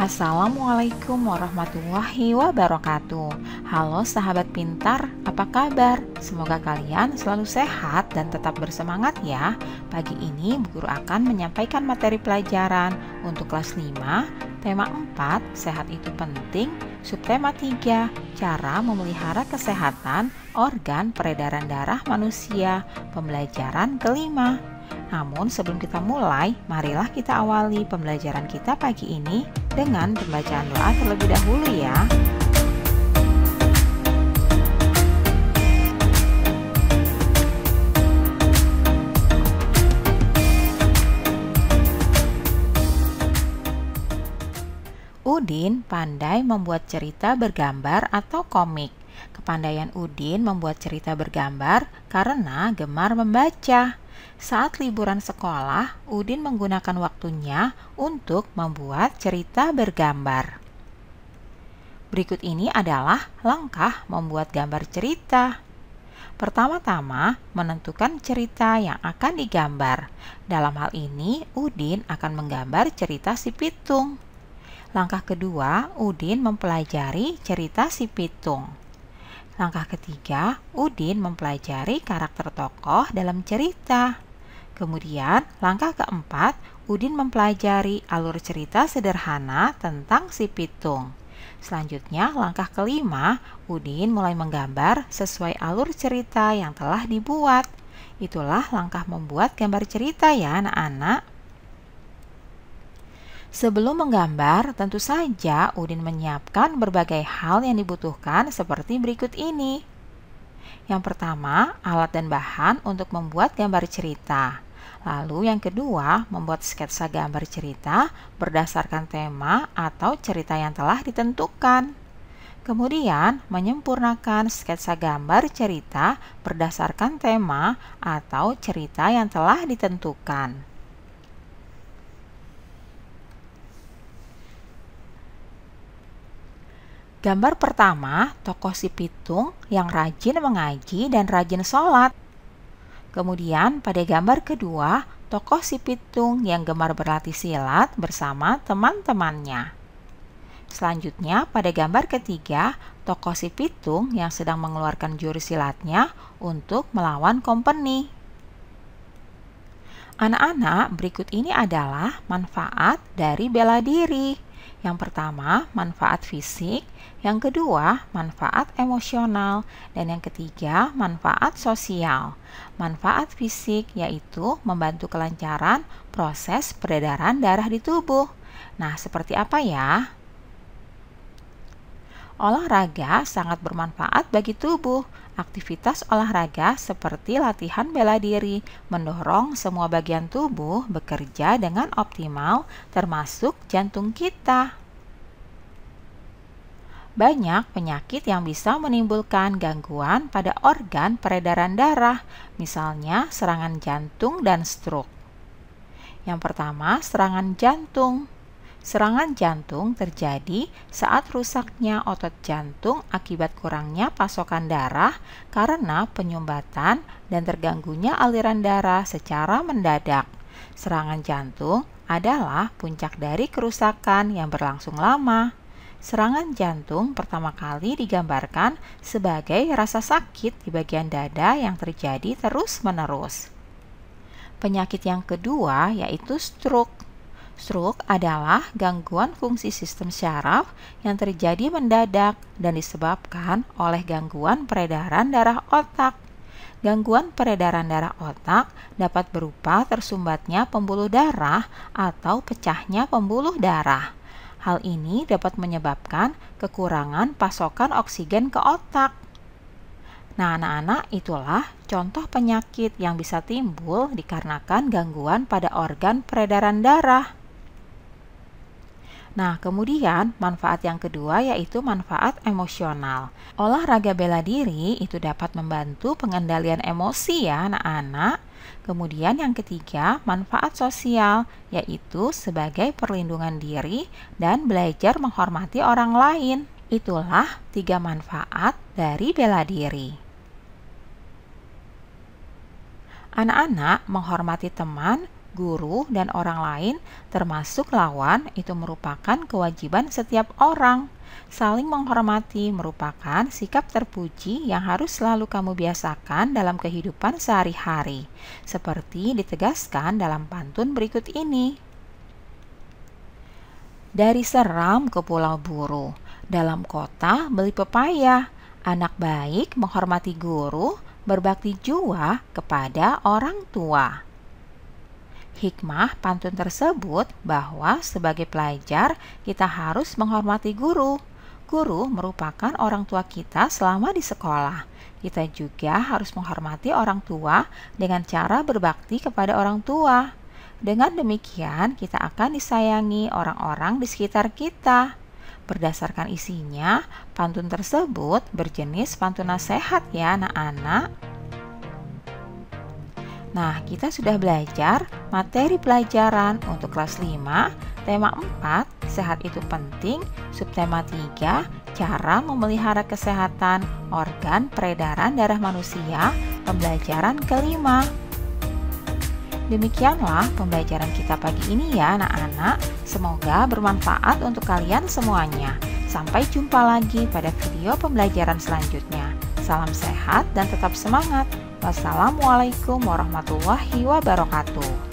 Assalamualaikum warahmatullahi wabarakatuh. Halo sahabat pintar, apa kabar? Semoga kalian selalu sehat dan tetap bersemangat ya. Pagi ini Bu Guru akan menyampaikan materi pelajaran untuk kelas 5, tema 4, sehat itu penting, subtema 3, cara memelihara kesehatan organ peredaran darah manusia, pembelajaran kelima. Namun sebelum kita mulai, marilah kita awali pembelajaran kita pagi ini dengan pembacaan doa terlebih dahulu ya. Udin pandai membuat cerita bergambar atau komik. Kepandaian Udin membuat cerita bergambar karena gemar membaca. Saat liburan sekolah, Udin menggunakan waktunya untuk membuat cerita bergambar. Berikut ini adalah langkah membuat gambar cerita. Pertama-tama, menentukan cerita yang akan digambar. Dalam hal ini, Udin akan menggambar cerita si pitung. Langkah kedua, Udin mempelajari cerita si pitung. Langkah ketiga, Udin mempelajari karakter tokoh dalam cerita. Kemudian, langkah keempat, Udin mempelajari alur cerita sederhana tentang si pitung. Selanjutnya, langkah kelima, Udin mulai menggambar sesuai alur cerita yang telah dibuat. Itulah langkah membuat gambar cerita ya anak-anak. Sebelum menggambar, tentu saja Udin menyiapkan berbagai hal yang dibutuhkan seperti berikut ini. Yang pertama, alat dan bahan untuk membuat gambar cerita. Lalu yang kedua, membuat sketsa gambar cerita berdasarkan tema atau cerita yang telah ditentukan. Kemudian, menyempurnakan sketsa gambar cerita berdasarkan tema atau cerita yang telah ditentukan. Gambar pertama, tokoh si pitung yang rajin mengaji dan rajin sholat. Kemudian pada gambar kedua, tokoh si pitung yang gemar berlatih silat bersama teman-temannya. Selanjutnya pada gambar ketiga, tokoh si pitung yang sedang mengeluarkan jurus silatnya untuk melawan kompeni. Anak-anak, berikut ini adalah manfaat dari bela diri. Yang pertama, manfaat fisik, yang kedua, manfaat emosional, dan yang ketiga, manfaat sosial. Manfaat fisik yaitu membantu kelancaran proses peredaran darah di tubuh. Nah, seperti apa ya? Olahraga sangat bermanfaat bagi tubuh. Aktivitas olahraga seperti latihan bela diri mendorong semua bagian tubuh bekerja dengan optimal, termasuk jantung kita. Banyak penyakit yang bisa menimbulkan gangguan pada organ peredaran darah, misalnya serangan jantung dan stroke. Yang pertama, serangan jantung. Serangan jantung terjadi saat rusaknya otot jantung akibat kurangnya pasokan darah karena penyumbatan dan terganggunya aliran darah secara mendadak. Serangan jantung adalah puncak dari kerusakan yang berlangsung lama. Serangan jantung pertama kali digambarkan sebagai rasa sakit di bagian dada yang terjadi terus-menerus. Penyakit yang kedua yaitu stroke. Stroke adalah gangguan fungsi sistem syaraf yang terjadi mendadak dan disebabkan oleh gangguan peredaran darah otak. Gangguan peredaran darah otak dapat berupa tersumbatnya pembuluh darah atau pecahnya pembuluh darah. Hal ini dapat menyebabkan kekurangan pasokan oksigen ke otak. Nah, anak-anak, itulah contoh penyakit yang bisa timbul dikarenakan gangguan pada organ peredaran darah. Nah, kemudian manfaat yang kedua yaitu manfaat emosional. Olahraga bela diri itu dapat membantu pengendalian emosi ya anak-anak. Kemudian yang ketiga, manfaat sosial, yaitu sebagai perlindungan diri dan belajar menghormati orang lain. Itulah 3 manfaat dari bela diri. Anak-anak menghormati teman Guru dan orang lain, termasuk lawan, itu merupakan kewajiban setiap orang. Saling menghormati merupakan sikap terpuji yang harus selalu kamu biasakan dalam kehidupan sehari-hari, seperti ditegaskan dalam pantun berikut ini. Dari seram ke pulau buru, dalam kota beli pepaya, anak baik menghormati guru, berbakti jua kepada orang tua. Hikmah pantun tersebut bahwa sebagai pelajar kita harus menghormati guru. Guru merupakan orang tua kita selama di sekolah. Kita juga harus menghormati orang tua dengan cara berbakti kepada orang tua. Dengan demikian, kita akan disayangi orang-orang di sekitar kita. Berdasarkan isinya, pantun tersebut berjenis pantun nasihat ya anak-anak. Nah, kita sudah belajar materi pelajaran untuk kelas 5, tema 4, sehat itu penting, subtema 3, cara memelihara kesehatan organ peredaran darah manusia, pembelajaran kelima. Demikianlah pembelajaran kita pagi ini ya anak-anak. Semoga bermanfaat untuk kalian semuanya. Sampai jumpa lagi pada video pembelajaran selanjutnya. Salam sehat dan tetap semangat. Wassalamualaikum warahmatullahi wabarakatuh.